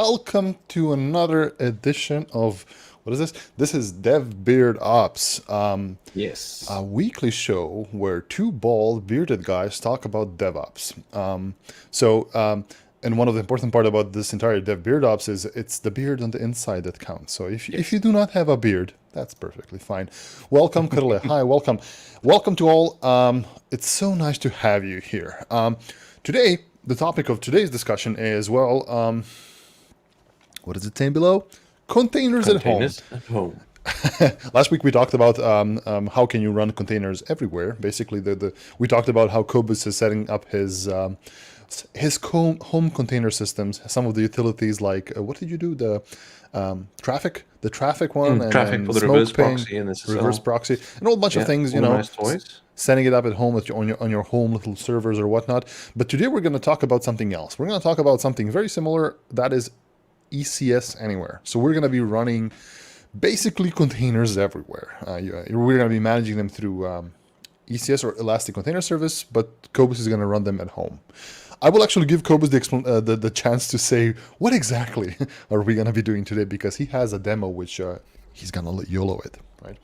welcome to another edition of, what is this? This is DevBeardOps, a Yes. weekly show where two bald, bearded guys talk about DevOps. And one of the important part about this entire DevBeardOps is it's the beard on the inside that counts. So if Yes. you do not have a beard, that's perfectly fine. Welcome, Karle. Hi, welcome. Welcome to all. It's so nice to have you here. Today, the topic of today's discussion is, what is it saying below? Containers at home. Containers at home. Last week we talked about how can you run containers everywhere. Basically, we talked about how Cobus is setting up his home container systems. Some of the utilities, like what did you do? The traffic one, and Traffic for the smoke reverse ping, proxy and reverse SSL. proxy, and a whole bunch of Yeah, things. all the nice toys. Setting it up at home on your home little servers or whatnot. But today we're going to talk about something else. We're going to talk about something very similar. That is ECS anywhere. So we're going to be running basically containers everywhere. We're going to be managing them through ECS or Elastic Container Service, but Cobus is going to run them at home. I will actually give Cobus the chance to say what exactly are we going to be doing today, because he has a demo which he's going to YOLO it, right?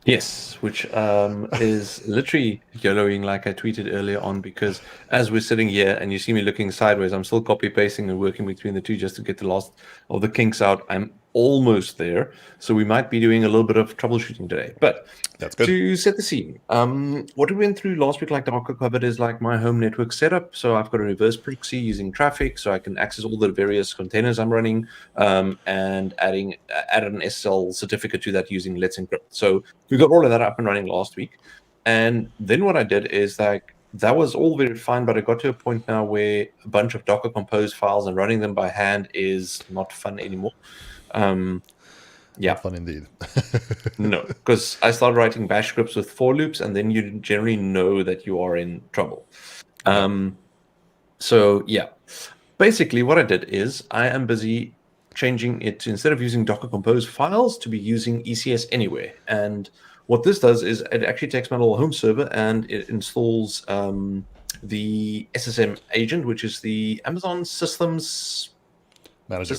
Yes, which is literally YOLOing like I tweeted earlier on, because as we're sitting here and you see me looking sideways, I'm still copy pasting and working between the two just to get the last of the kinks out. I'm almost there. So we might be doing a little bit of troubleshooting today. But That's good. to set the scene, what we went through last week, like Darko covered, is like my home network setup. So I've got a reverse proxy using traffic, so I can access all the various containers I'm running, and added an SSL certificate to that using Let's Encrypt. So we got all of that up and running last week. And then what I did is like, that was all very fine, but I got to a point now where a bunch of Docker Compose files and running them by hand is not fun anymore. Yeah. Not fun indeed. No, because I started writing bash scripts with for loops, and then you generally know that you are in trouble. So yeah, basically what I did is I am busy changing it to, instead of using Docker Compose files, to be using ECS Anywhere. And what this does is it actually takes my little home server and it installs the SSM agent, which is the Amazon Systems Manager.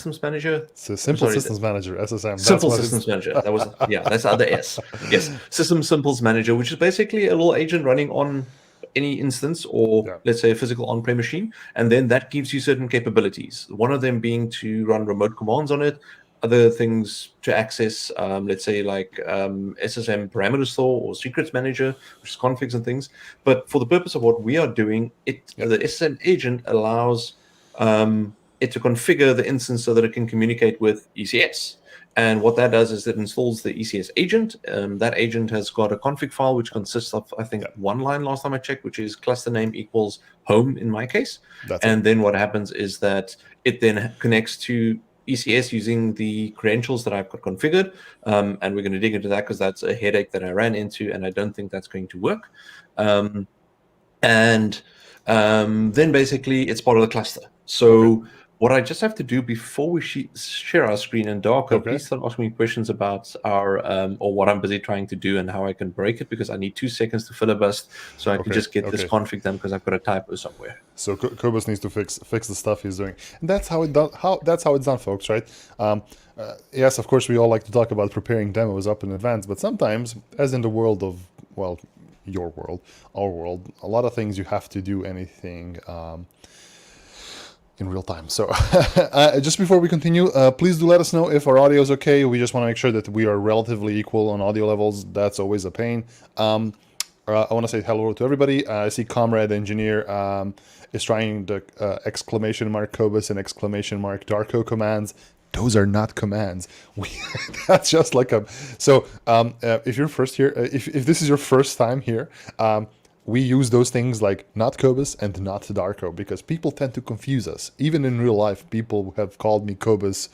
So Simple Systems Manager, SSM. Simple Systems Manager. That was, yeah, that's the other S. Yes, System Simples Manager, which is basically a little agent running on any instance or let's say a physical on-prem machine, and then that gives you certain capabilities. One of them being to run remote commands on it. Other things to access, let's say like SSM parameter store or secrets manager, which is configs and things. But for the purpose of what we are doing, the SSM agent allows it to configure the instance so that it can communicate with ECS. And what that does is it installs the ECS agent. That agent has got a config file which consists of, I think, one line last time I checked, which is cluster name equals home in my case. Then what happens is that it then connects to ECS using the credentials that I've got configured. And we're going to dig into that because that's a headache that I ran into, and I don't think that's going to work. Then basically it's part of the cluster. So what I just have to do before we share our screen, and Darko, please start asking me questions about our or what I'm busy trying to do and how I can break it, because I need 2 seconds to filibust so I can just get this config done, because I've got a typo somewhere. So Cobus needs to fix the stuff he's doing, and that's how it's done, folks. Right? Yes, of course, we all like to talk about preparing demos up in advance, but sometimes, as in the world of, well, your world, our world, a lot of things you have to do anything in real time. So just before we continue, please do let us know if our audio is okay. We just want to make sure that we are relatively equal on audio levels. That's always a pain. I want to say hello to everybody. I see Comrade Engineer is trying the exclamation mark Cobus and exclamation mark Darko commands. Those are not commands. That's just like a... So if you're first here, if this is your first time here, we use those things like not Cobus and not Darko, because people tend to confuse us. Even in real life, people have called me Cobus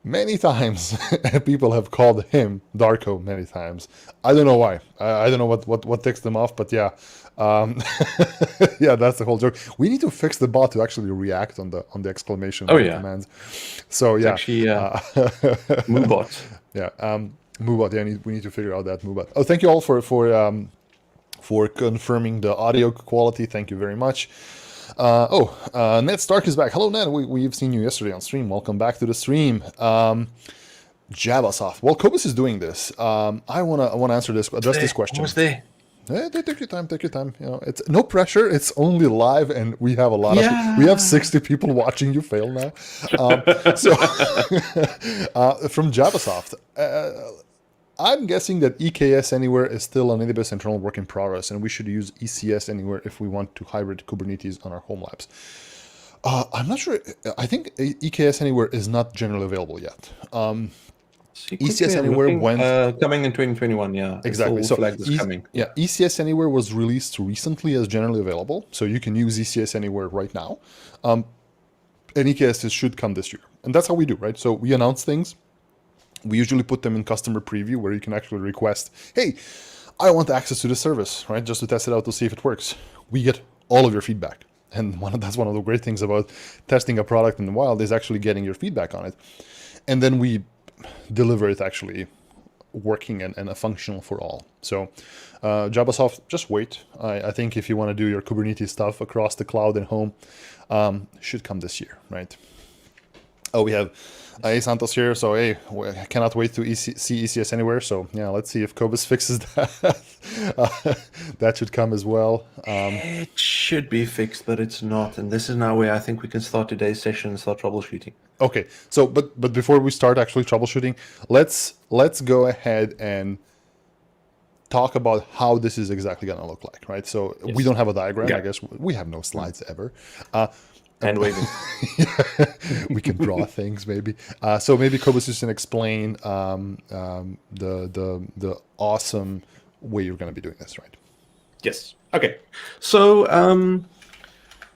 many times, and people have called him Darko many times. I don't know why. I don't know what ticks them off, but yeah. Yeah, that's the whole joke. We need to fix the bot to actually react on the exclamation commands. So yeah, it's actually Moobot. Yeah, Moobot. Yeah, we need to figure out that Moobot. Oh, thank you all for confirming the audio quality. Thank you very much. Ned Stark is back. Hello, Ned. We've seen you yesterday on stream. Welcome back to the stream. Javasoft. Well, Cobus is doing this. I wanna answer address this question. Almost there. Take your time. Take your time. It's no pressure. It's only live, and we have we have 60 people watching you fail now. From Javasoft. I'm guessing that EKS Anywhere is still an AWS internal work in progress, and we should use ECS Anywhere if we want to hybrid Kubernetes on our home labs. I'm not sure. I think EKS Anywhere is not generally available yet. ECS Anywhere coming in 2021. Yeah, exactly. So coming. Yeah, ECS Anywhere was released recently as generally available, so you can use ECS Anywhere right now. And EKS should come this year, and that's how we do, right? So we announce things. We usually put them in customer preview where you can actually request, hey, I want access to the service, right? Just to test it out to see if it works. We get all of your feedback. And that's one of the great things about testing a product in the wild is actually getting your feedback on it. And then we deliver it actually working and functional for all. So Javasoft, just wait. I think if you want to do your Kubernetes stuff across the cloud and home, should come this year, right? Oh, we have Santos here, so hey, I cannot wait to see ECS Anywhere. So yeah, let's see if Cobus fixes that. That should come as well. It should be fixed, but it's not. And this is now where I think we can start today's session and start troubleshooting. Okay, so but before we start actually troubleshooting, let's go ahead and talk about how this is exactly going to look like, right? So yes. We don't have a diagram. Yeah. I guess we have no slides ever. And waving. We can draw things maybe. So maybe Cobus just can explain the awesome way you're going to be doing this, right? Yes. Okay. So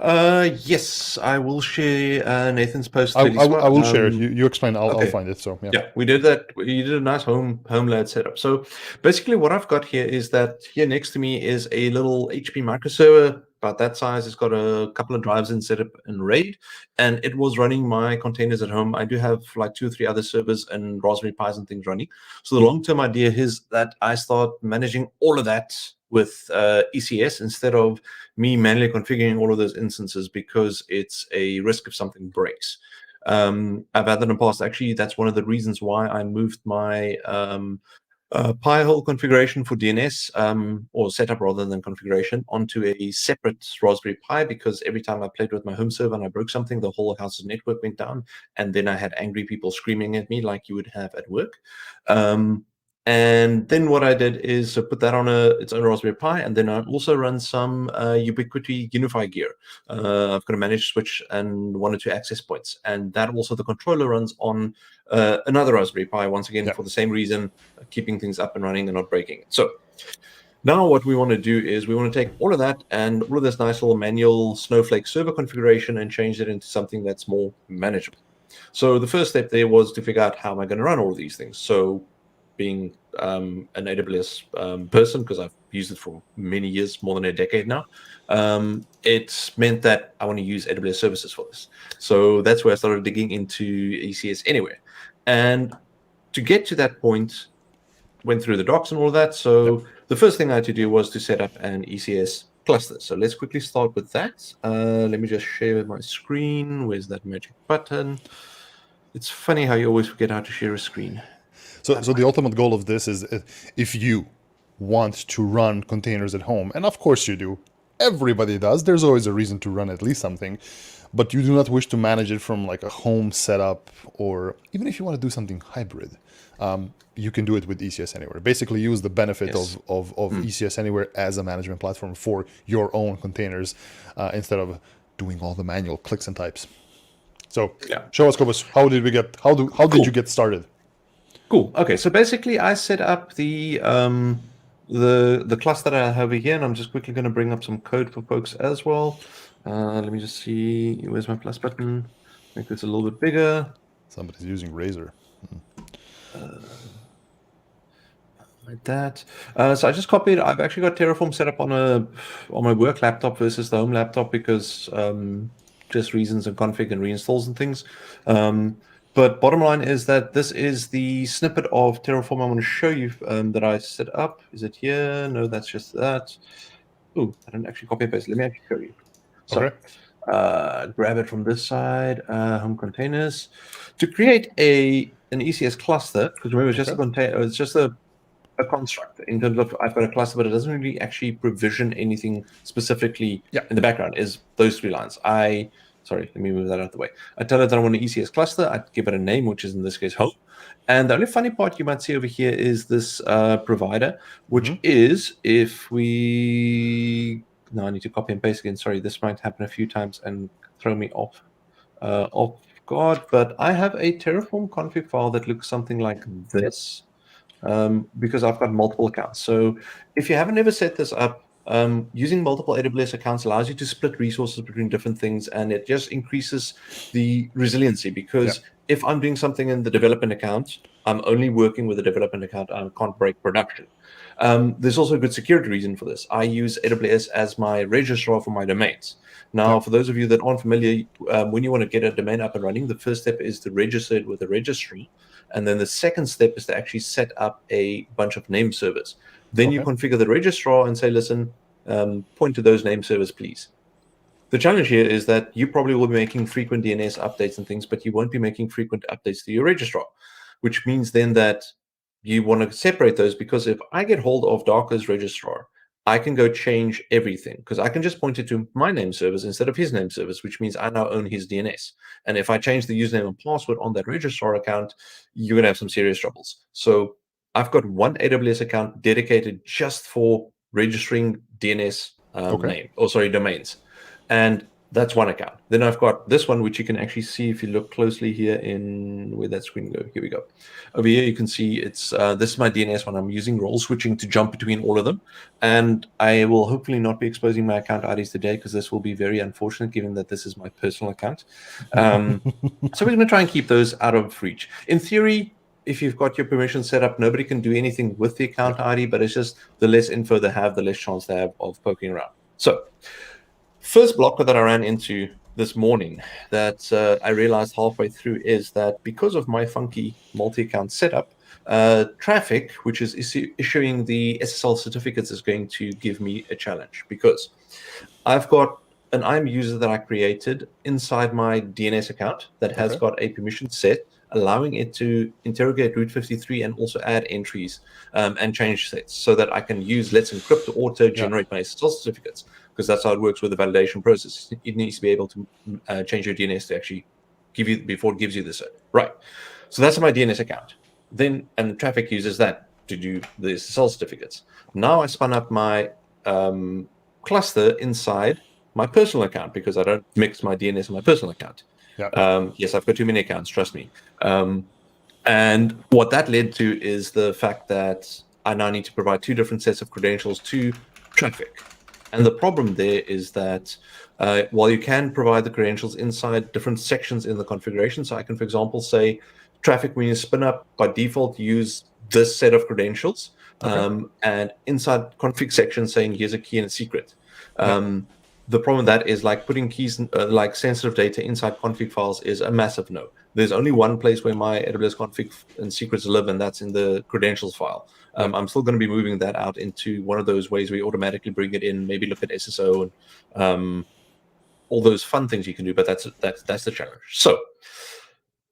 yes, I will share Nathan's post. I will share it. You explain. I'll find it. So yeah, we did that. You did a nice home lab setup. So basically, what I've got here is that here next to me is a little HP microserver. About that size. It's got a couple of drives in setup in RAID, and it was running my containers at home. I do have like 2 or 3 other servers and Raspberry Pis and things running. So the long-term idea is that I start managing all of that with ECS instead of me manually configuring all of those instances, because it's a risk if something breaks. I've had that in the past. Actually, that's one of the reasons why I moved my Pi-hole configuration for DNS, or setup rather than configuration, onto a separate Raspberry Pi, because every time I played with my home server and I broke something, the whole house's network went down, and then I had angry people screaming at me like you would have at work. And then what I did is put that on its own Raspberry Pi, and then I also run some Ubiquiti Unify gear. I've got a managed switch and 1 or 2 access points, and that also the controller runs on another Raspberry Pi, once again, for the same reason, keeping things up and running and not breaking it. So now what we want to do is we want to take all of that and all of this nice little manual Snowflake server configuration and change it into something that's more manageable. So the first step there was to figure out how am I going to run all of these things. So being an AWS person, because I've used it for many years, more than a decade now, it meant that I want to use AWS services for this. So that's where I started digging into ECS Anywhere. And to get to that point, went through the docs and all of that. So the first thing I had to do was to set up an ECS cluster. So let's quickly start with that. Let me just share my screen. Where's that magic button? It's funny how you always forget how to share a screen. So the ultimate goal of this is, if you want to run containers at home, and of course you do, everybody does, there's always a reason to run at least something, but you do not wish to manage it from like a home setup, or even if you want to do something hybrid, you can do it with ECS Anywhere. Basically use the benefit of ECS Anywhere as a management platform for your own containers, instead of doing all the manual clicks and types. So show us, Cobus, how did you get started? Cool. Okay, so basically I set up the cluster that I have over here, and I'm just quickly going to bring up some code for folks as well. Let me just see, where's my plus button? Make this a little bit bigger. Somebody's using Razor. Like that. So I just copied. I've actually got Terraform set up on my work laptop versus the home laptop, because just reasons and config and reinstalls and things. But bottom line is that this is the snippet of Terraform I want to show you that I set up. Is it here? No, that's just that. Oh, I didn't actually copy and paste. Let me actually show you. So Okay. grab it from this side, home containers, to create an ECS cluster. Because remember, it's just a container. It's just a construct in terms of I've got a cluster, but it doesn't really actually provision anything specifically in the background. Is those 3 lines? Sorry, let me move that out of the way. I tell it that I want an ECS cluster. I give it a name, which is in this case home. And the only funny part you might see over here is this provider, which is if we now I need to copy and paste again. Sorry, this might happen a few times and throw me off guard. But I have a Terraform config file that looks something like this. Because I've got multiple accounts. So if you haven't ever set this up, using multiple AWS accounts allows you to split resources between different things, and it just increases the resiliency. Because if I'm doing something in the development account, I'm only working with the development account. I can't break production. There's also a good security reason for this. I use AWS as my registrar for my domains. Now, for those of you that aren't familiar, when you want to get a domain up and running, the first step is to register it with a registry. And then the second step is to actually set up a bunch of name servers. Then you configure the registrar and say, listen, point to those name servers, please. The challenge here is that you probably will be making frequent DNS updates and things, but you won't be making frequent updates to your registrar, which means then that you want to separate those, because if I get hold of Darker's registrar, I can go change everything, because I can just point it to my name servers instead of his name servers, which means I now own his DNS. And if I change the username and password on that registrar account, you're going to have some serious troubles. So I've got one AWS account dedicated just for registering DNS domains. And that's one account. Then I've got this one, which you can actually see if you look closely here in where that screen go. Here we go. Over here, you can see it's this is my DNS one. I'm using role switching to jump between all of them. And I will hopefully not be exposing my account IDs today, because this will be very unfortunate given that this is my personal account. So we're going to try and keep those out of reach. In theory, if you've got your permissions set up, nobody can do anything with the account ID, but it's just the less info they have, the less chance they have of poking around. So first blocker that I ran into this morning that I realized halfway through is that because of my funky multi-account setup, traffic, which is issuing the SSL certificates, is going to give me a challenge, because I've got an IAM user that I created inside my DNS account that has got a permission set, allowing it to interrogate Route 53 and also add entries and change sets, so that I can use Let's Encrypt to auto-generate my SSL certificates, because that's how it works with the validation process. It needs to be able to change your DNS to actually give you, before it gives you the cert. Right. So that's my DNS account. Then, and traffic uses that to do the SSL certificates. Now I spun up my cluster inside my personal account, because I don't mix my DNS in my personal account. Yes, I've got too many accounts, trust me. And what that led to is the fact that I now need to provide 2 different sets of credentials to traffic. And the problem there is that while you can provide the credentials inside different sections in the configuration, so I can, for example, say traffic, when you spin up, by default, use this set of credentials, and inside config section saying here's a key and a secret. The problem with that is, like, putting keys, like sensitive data inside config files is a massive no. There's only one place where my AWS config and secrets live, and that's in the credentials file. I'm still going to be moving that out into one of those ways where you automatically bring it in, maybe look at SSO and all those fun things you can do, but that's the challenge. So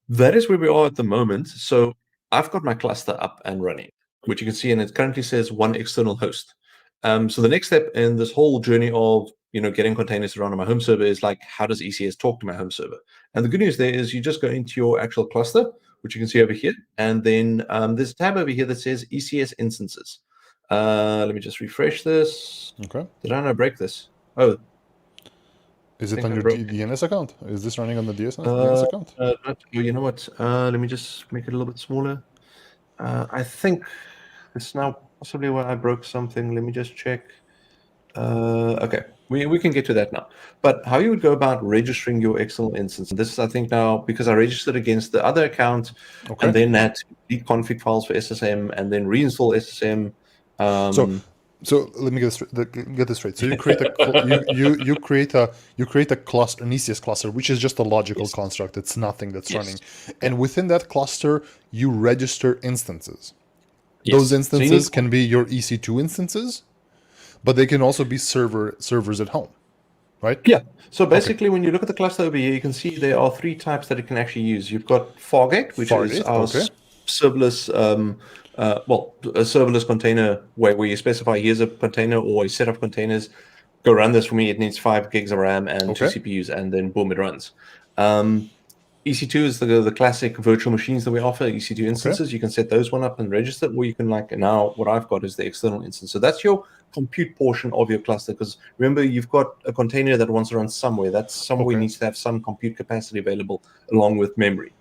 that is where we are at the moment. So I've got my cluster up and running, which you can see, and it currently says one external host. So the next step in this whole journey of getting containers to run on my home server is, like, how does ECS talk to my home server? And the good news there is you just go into your actual cluster, which you can see over here, and then there's a tab over here that says ECS instances. Let me just refresh this. Okay. Did I not break this? Oh. Is it on your DNS account? Is this running on the DNS account? You know what? Let me just make it a little bit smaller. I think it's now possibly where I broke something. Let me just check. Okay, we can get to that now. But how you would go about registering your external instance, this is, I think, now, because I registered against the other account, and then had to delete config files for SSM and then reinstall SSM. So let me get this straight. So you create a you create a cluster, an ECS cluster, which is just a logical construct. It's nothing that's running, and within that cluster, you register instances. Those instances can be your EC2 instances, but they can also be servers at home. right? Yeah. So basically, when you look at the cluster over here, you can see there are 3 types that it can actually use. You've got Fargate, which is Fargate, our okay. serverless, a serverless container where we specify here's a container or a set of containers. Go run this for me. It needs 5 gigs of RAM and 2 Okay. CPUs, and then boom, it runs. EC2 is the classic virtual machines that we offer, EC2 instances. You can set those one up and register, or you can now what I've got is the external instance. So that's your compute portion of your cluster, because remember, you've got a container that wants to run somewhere. That somewhere needs to have some compute capacity available along with memory.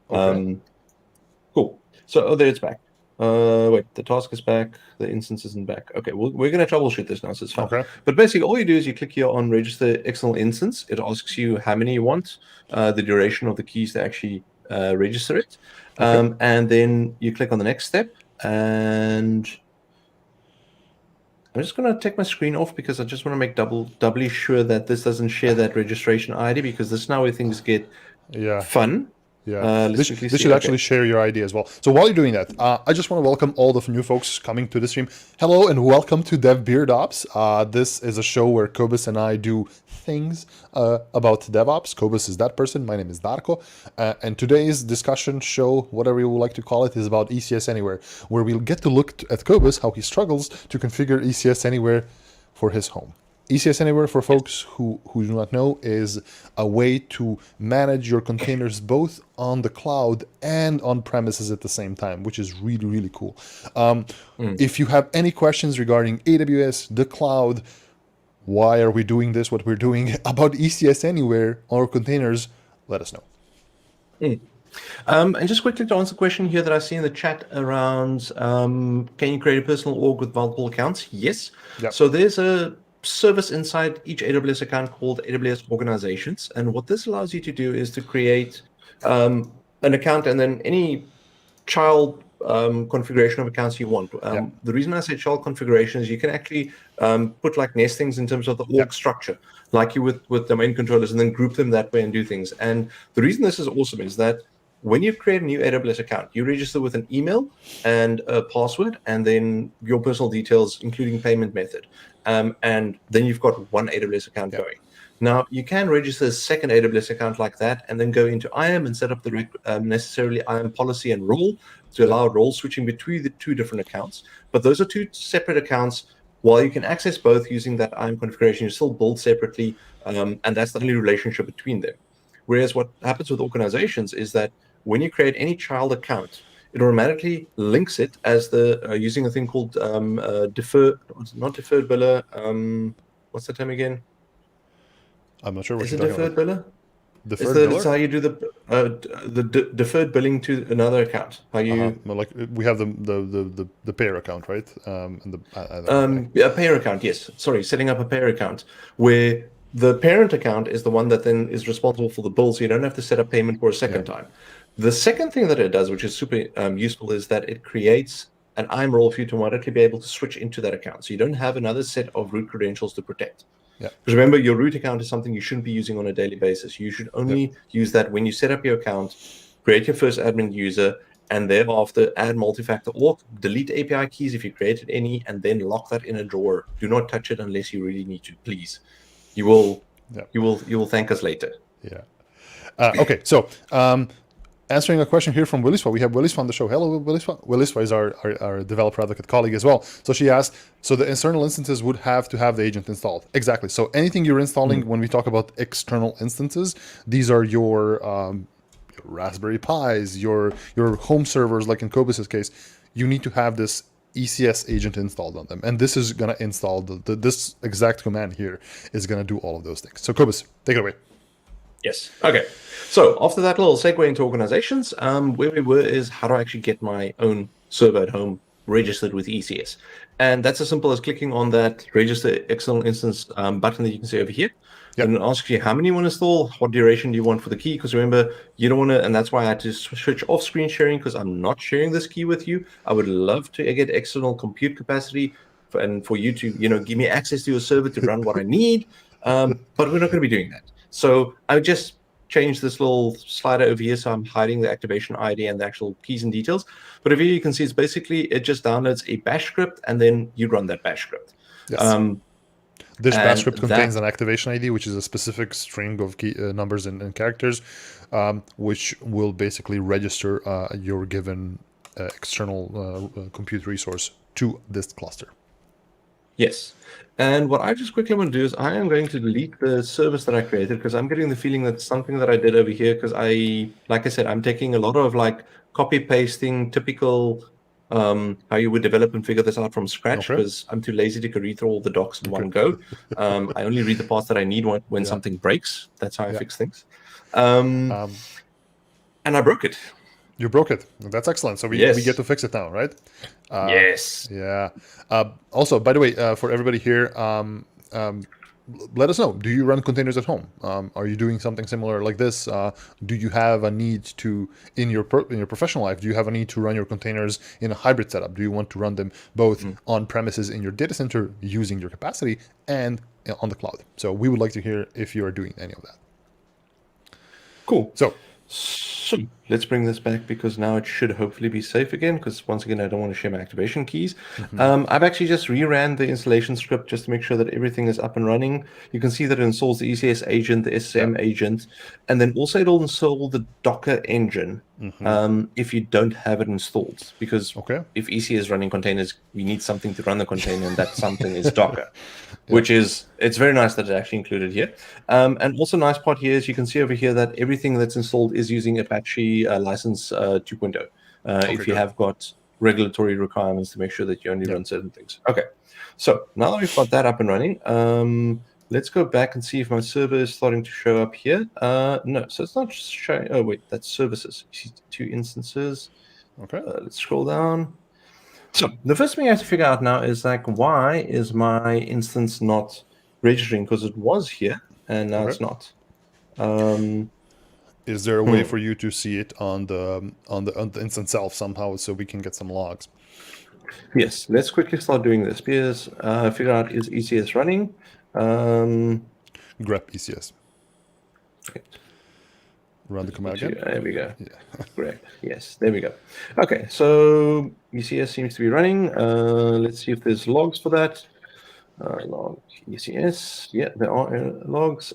Cool. So there it's back. Wait, the task is back. The instance isn't back. Okay, we're going to troubleshoot this now, so it's fine. Okay. But basically, all you do is you click here on register external instance. It asks you how many you want, the duration of the keys to actually register it. And then you click on the next step. And I'm just going to take my screen off because I just want to make doubly sure that this doesn't share that registration ID, because this is now where things get fun. Yeah, this should actually share your ID as well. So while you're doing that, I just want to welcome all the new folks coming to the stream. Hello and welcome to DevBeardOps. This is a show where Kobus and I do things about DevOps. Kobus is that person. My name is Darko. And today's discussion show, whatever you would like to call it, is about ECS Anywhere, where we'll get to look at Kobus, how he struggles to configure ECS Anywhere for his home. ECS Anywhere, for folks who do not know, is a way to manage your containers both on the cloud and on premises at the same time, which is really, really cool. If you have any questions regarding AWS, the cloud, why are we doing this, what we're doing, about ECS Anywhere on our containers, let us know. And just quickly to answer the question here that I see in the chat around, can you create a personal org with multiple accounts? Yes. Yep. So there's a service inside each AWS account called AWS Organizations, and what this allows you to do is to create an account and then any child configuration of accounts you want. The reason I say child configuration is you can actually put like nestings in terms of the org structure, like you with domain controllers, and then group them that way and do things. And the reason this is awesome is that when you create a new AWS account, you register with an email and a password, and then your personal details, including payment method. And then you've got one AWS account going. Now, you can register a second AWS account like that, and then go into IAM and set up the necessarily IAM policy and role to allow role switching between the 2 different accounts. But those are 2 separate accounts. While you can access both using that IAM configuration, you still build separately, and that's the only relationship between them. Whereas what happens with organizations is that when you create any child account, it automatically links it as the using a thing called not deferred biller. What's the term again? I'm not sure what is you're it talking deferred about. biller? Deferred biller? It's how you do the deferred billing to another account. How you well, like we have the payer account, right? A payer account. Yes. Sorry, setting up a payer account where the parent account is the one that then is responsible for the bill, so you don't have to set up payment for a second time. The second thing that it does, which is super useful, is that it creates an IAM role for you to automatically be able to switch into that account. So you don't have another set of root credentials to protect. Because remember, your root account is something you shouldn't be using on a daily basis. You should only use that when you set up your account, create your first admin user, and thereafter add multi-factor or delete API keys if you created any, and then lock that in a drawer. Do not touch it unless you really need to, please. You will thank us later. Okay, so answering a question here from Williswa. We have Williswa on the show. Hello, Williswa. Williswa is our developer advocate colleague as well. So she asked, so the external instances would have to have the agent installed. Exactly. So anything you're installing, when we talk about external instances, these are your Raspberry Pis, your home servers, like in Kobus's case. You need to have this ECS agent installed on them. And this is going to install, this exact command here is going to do all of those things. So Kobus, take it away. Yes. Okay. So after that little segue into organizations, where we were is how do I actually get my own server at home registered with ECS? And that's as simple as clicking on that register external instance button that you can see over here. And it asks you how many you want to install, what duration do you want for the key? Because remember, you don't want to, and that's why I had to switch off screen sharing, because I'm not sharing this key with you. I would love to get external compute capacity and for you to, give me access to your server to run what I need. But we're not going to be doing that. So I would just change this little slider over here, so I'm hiding the activation ID and the actual keys and details. But over here you can see it's basically, it just downloads a bash script, and then you run that bash script. Yes. This bash And script contains an activation ID, which is a specific string of key numbers and characters, which will basically register your given external compute resource to this cluster. Yes. And what I just quickly want to do is I am going to delete the service that I created, because I'm getting the feeling that something that I did over here, because like I said, I'm taking a lot of like copy pasting, typical how you would develop and figure this out from scratch, because I'm too lazy to read through all the docs in one go. I only read the parts that I need when something breaks. That's how I fix things. And I broke it. You broke it. That's excellent. So we get to fix it now, right? Yes. Yeah. Also, by the way, for everybody here, let us know. Do you run containers at home? Are you doing something similar like this? Do you have a need to, in your professional life, do you have a need to run your containers in a hybrid setup? Do you want to run them both on premises in your data center using your capacity and on the cloud? So we would like to hear if you are doing any of that. Cool. So let's bring this back, because now it should hopefully be safe again, because once again, I don't want to share my activation keys. I've actually just reran the installation script just to make sure that everything is up and running. You can see that it installs the ECS agent, the SSM agent, and then also it'll install the Docker engine if you don't have it installed, because if ECS is running containers, we need something to run the container, and that something is Docker. It's very nice that it's actually included here. And also nice part here is you can see over here that everything that's installed is using Apache license 2.0. If you have got regulatory requirements to make sure that you only run certain things. Okay, so now that we've got that up and running, let's go back and see if my server is starting to show up here. No, so it's not showing. Oh, wait, that's services. You see 2 instances. Let's scroll down. So the first thing I have to figure out now is like, why is my instance not registering? Because it was here and now it's not. Is there a way for you to see it on the instance itself somehow, so we can get some logs? Yes, let's quickly start doing this, because figure out, is ECS running? Grep ECS. Right. Run the command again. There we go. Correct. Yes, there we go. Okay, so ECS seems to be running. Let's see if there's logs for that. Log ECS. Yeah, there are logs.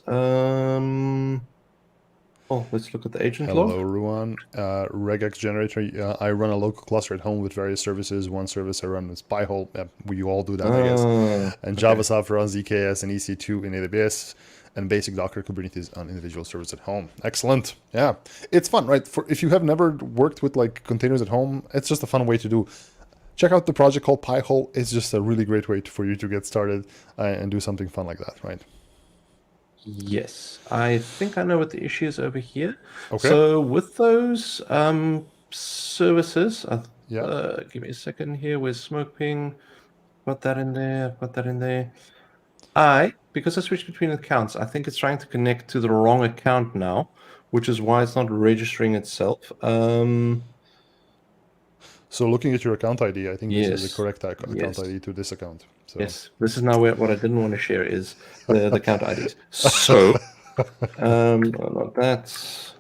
Let's look at the agent log. Hello, Ruan. Regex generator. I run a local cluster at home with various services. One service I run is Pi-hole. We all do that, I guess. And JavaSoft runs EKS and EC2 in AWS. And basic Docker Kubernetes on individual servers at home. Excellent. Yeah, it's fun, right? If you have never worked with like containers at home, it's just a fun way to do. Check out the project called Pi-hole. It's just a really great way for you to get started and do something fun like that, right? Yes, I think I know what the issue is over here. So with those services, give me a second here. Where's smoke ping? Got that in there. I've got that in there. Because I switched between accounts, I think it's trying to connect to the wrong account now, which is why it's not registering itself. So looking at your account ID, I think this is the correct account ID to this account. So. Yes, this is now what I didn't want to share is the account IDs. So, not that.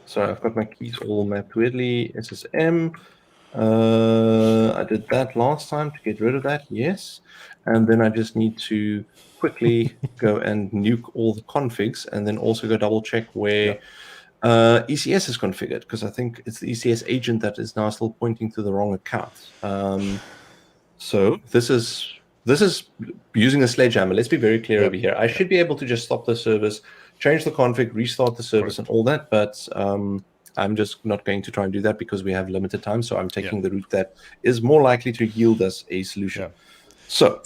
So I've got my keys all mapped weirdly. SSM. I did that last time to get rid of that. Yes, and then I just need to quickly go and nuke all the configs, and then also go double check where ECS is configured, because I think it's the ECS agent that is now still pointing to the wrong account. So this is using a sledgehammer. Let's be very clear over here. I should be able to just stop the service, change the config, restart the service, and all that, but I'm just not going to try and do that because we have limited time. So I'm taking the route that is more likely to yield us a solution. So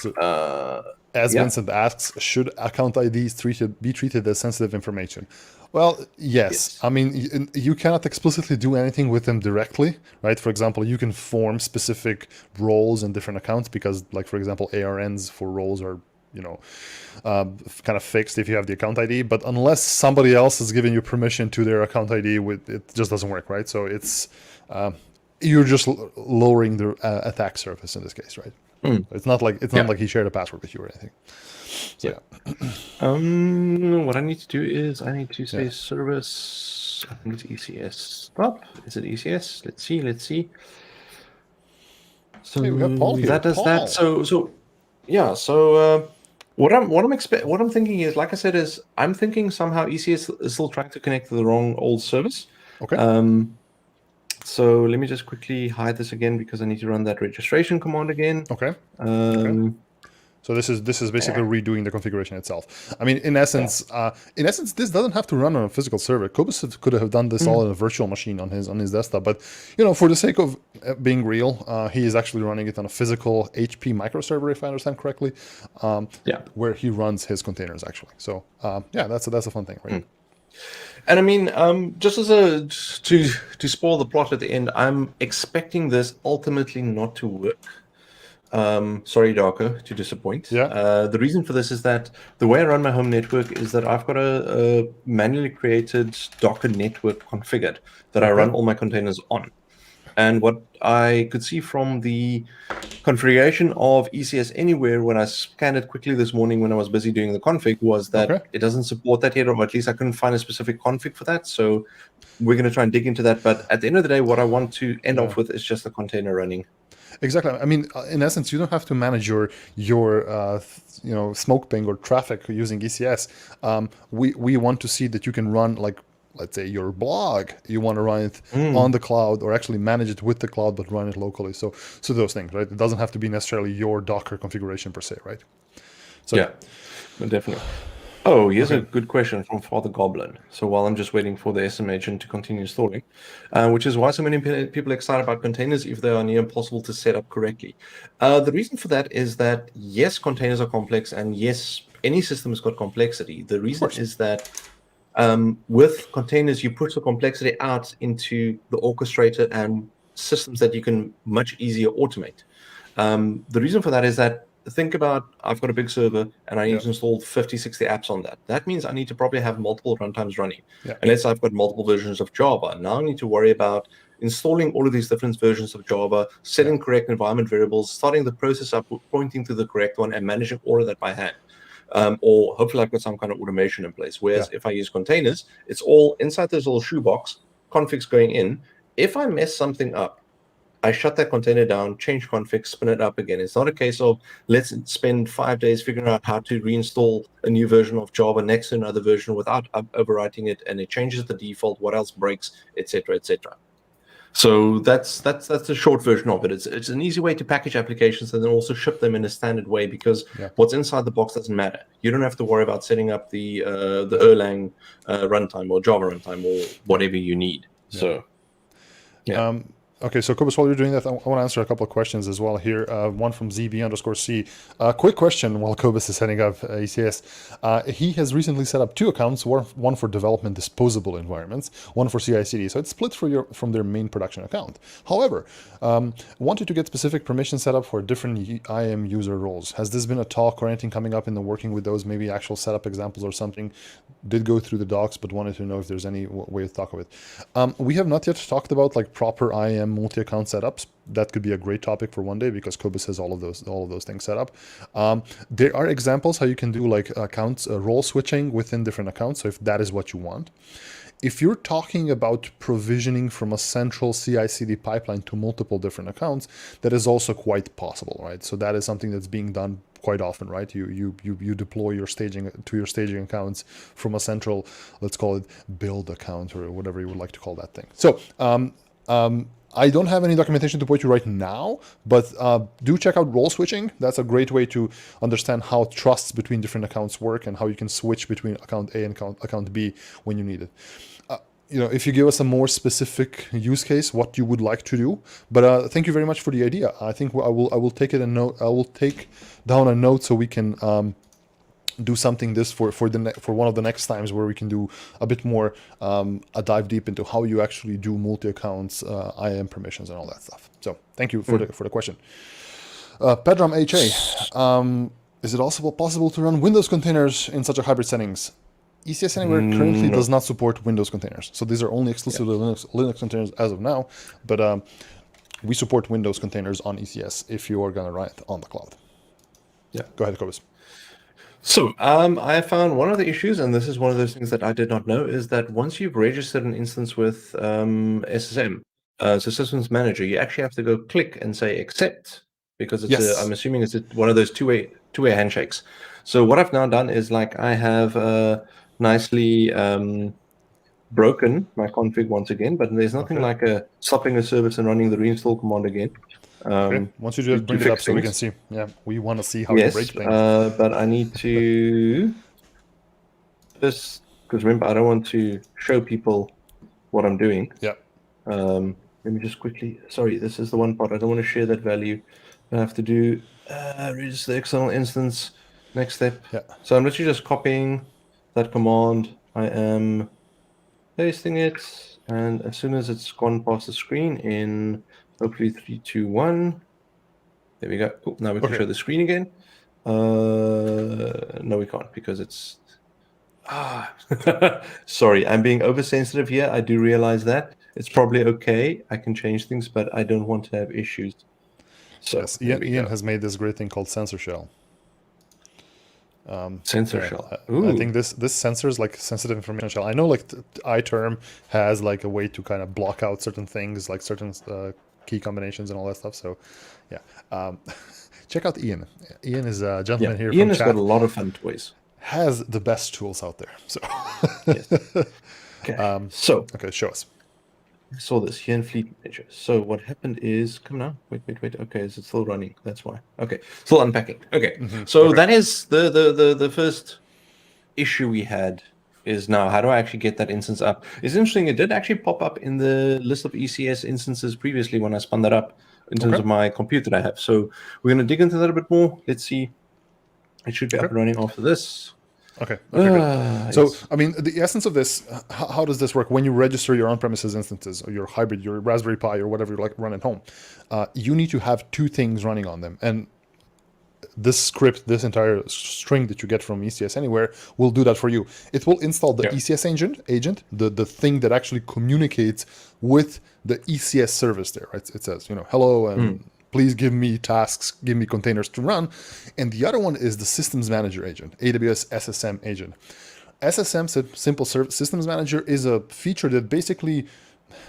as Vincent asks, should account IDs be treated as sensitive information? Well, yes. I mean, you cannot explicitly do anything with them directly, right? For example, you can form specific roles in different accounts because, like, for example, ARNs for roles are, kind of fixed if you have the account ID. But unless somebody else is giving you permission to their account ID, it just doesn't work, right? So it's you're just lowering the attack surface in this case, right? It's not like he shared a password with you or anything. So, what I need to do is I need to say service. I think it's ECS. Stop. Is it ECS? Let's see. So hey, we got Paul here. That does Paul. that. So What I'm thinking is, like I said, is I'm thinking somehow ECS is still trying to connect to the wrong old service. Okay. So let me just quickly hide this again because I need to run that registration command again. Okay. Okay. So this is basically redoing the configuration itself. I mean, in essence, this doesn't have to run on a physical server. Cobus could have done this all in a virtual machine on his desktop, but for the sake of being real, he is actually running it on a physical HP microserver, if I understand correctly, where he runs his containers actually. So that's a fun thing, right? And I mean, just as to spoil the plot at the end, I'm expecting this ultimately not to work. Sorry, Darko, to disappoint. Yeah. The reason for this is that the way I run my home network is that I've got a manually created Docker network configured that I run all my containers on. And what I could see from the configuration of ECS Anywhere when I scanned it quickly this morning when I was busy doing the config was that it doesn't support that yet, or at least I couldn't find a specific config for that. So we're going to try and dig into that. But at the end of the day, what I want to end off with is just the container running. Exactly. I mean, in essence, you don't have to manage your smoke ping or traffic using ECS. We want to see that you can run, like, let's say your blog, you want to run it on the cloud or actually manage it with the cloud, but run it locally. So those things, right? It doesn't have to be necessarily your Docker configuration per se, right? So yeah, definitely. Oh, here's a good question from Father Goblin. So while I'm just waiting for the SM agent to continue installing, which is why so many people are excited about containers if they are near impossible to set up correctly. The reason for that is that, yes, containers are complex, and yes, any system has got complexity. The reason is that with containers, you put the complexity out into the orchestrator and systems that you can much easier automate. The reason for that is that, think about, I've got a big server and I need to install 50, 60 apps on that. That means I need to probably have multiple runtimes running. And let's say I've got multiple versions of Java. Now I need to worry about installing all of these different versions of Java, setting correct environment variables, starting the process up, pointing to the correct one, and managing all of that by hand. Or hopefully I've got some kind of automation in place. Whereas if I use containers, it's all inside this little shoebox, configs going in. If I mess something up, I shut that container down, change config, spin it up again. It's not a case of let's spend 5 days figuring out how to reinstall a new version of Java next to another version without overwriting it, and it changes the default, what else breaks, etc., etc. So that's the short version of it. It's an easy way to package applications and then also ship them in a standard way, because what's inside the box doesn't matter. You don't have to worry about setting up the Erlang runtime or Java runtime or whatever you need. So Okay, so Cobus, while you're doing that, I want to answer a couple of questions as well here. One from ZB_C. Quick question while Cobus is setting up ECS. He has recently set up 2 accounts, one for development disposable environments, one for CI/CD. So it's split from their main production account. However, wanted to get specific permission set up for different IAM user roles. Has this been a talk or anything coming up in the working with those, maybe actual setup examples or something? Did go through the docs, but wanted to know if there's any way to talk of it. We have not yet talked about like proper IAM multi-account setups. That could be a great topic for one day, because Cobus has all of those things set up. There are examples how you can do like accounts role switching within different accounts. So if that is what you want. If you're talking about provisioning from a central CI/CD pipeline to multiple different accounts, that is also quite possible, right? So that is something that's being done quite often, right? You deploy your staging accounts from a central, let's call it build account or whatever you would like to call that thing. So I don't have any documentation to point you right now, but do check out role switching. That's a great way to understand how trusts between different accounts work and how you can switch between account A and account B when you need it. If you give us a more specific use case, what you would like to do. But thank you very much for the idea. I think I will take it a note. I will take down a note so we can do something this for one of the next times, where we can do a bit more a dive deep into how you actually do multi accounts, IAM permissions, and all that stuff. So thank you for the question. Pedram HA, is it also possible to run Windows containers in such a hybrid settings? ECS Anywhere currently does not support Windows containers, so these are only exclusively Linux containers as of now. But we support Windows containers on ECS if you are going to run it on the cloud. Yeah, go ahead, Cobus. So I found one of the issues, and this is one of those things that I did not know, is that once you've registered an instance with SSM, so Systems Manager, you actually have to go click and say accept because it's Yes. I'm assuming it's one of those two-way handshakes. So what I've now done is like I have nicely broken my config once again, but there's nothing like stopping a service and running the reinstall command again. Okay. Once you do it, bring it up so we can see. Yeah, we want to see how you break things. But I need to just, because remember, I don't want to show people what I'm doing. Yeah. Let me just quickly, sorry, this is the one part. I don't want to share that value. I have to do register the external instance, next step. Yeah. So I'm literally just copying that command. I am pasting it, and as soon as it's gone past the screen in hopefully 3, 2, 1, there we go. Oh, now we can show the screen again. No, we can't because it's sorry, I'm being oversensitive here. I do realize that. It's probably okay. I can change things, but I don't want to have issues. So yes, Ian has made this great thing called sensor shell. Sensor shell. I think this sensors like sensitive information shell. I know like iTerm has like a way to kind of block out certain things, like certain key combinations and all that stuff. So yeah, check out Ian. Ian is a gentleman here. Ian from has chat. got a lot of fun toys. Has the best tools out there. So yes. Okay. Okay, show us. I saw this here in Fleet Manager. So what happened is, come now. Wait. Okay, is it still running? That's why. Okay, still unpacking. Okay, so that is the first issue we had. Is now how do I actually get that instance up? It's interesting. It did actually pop up in the list of ECS instances previously when I spun that up in terms of my compute that I have. So we're going to dig into that a bit more. Let's see. It should be up and running after this. Okay. Good. So, I mean, the essence of this, how does this work? When you register your on-premises instances or your hybrid, your Raspberry Pi or whatever you like run at home, you need to have two things running on them. And this script, this entire string that you get from ECS Anywhere will do that for you. It will install the ECS agent, the thing that actually communicates with the ECS service there, right? It says, hello, and please give me tasks, give me containers to run. And the other one is the systems manager agent, AWS SSM agent. SSM, Simple Systems Manager, is a feature that basically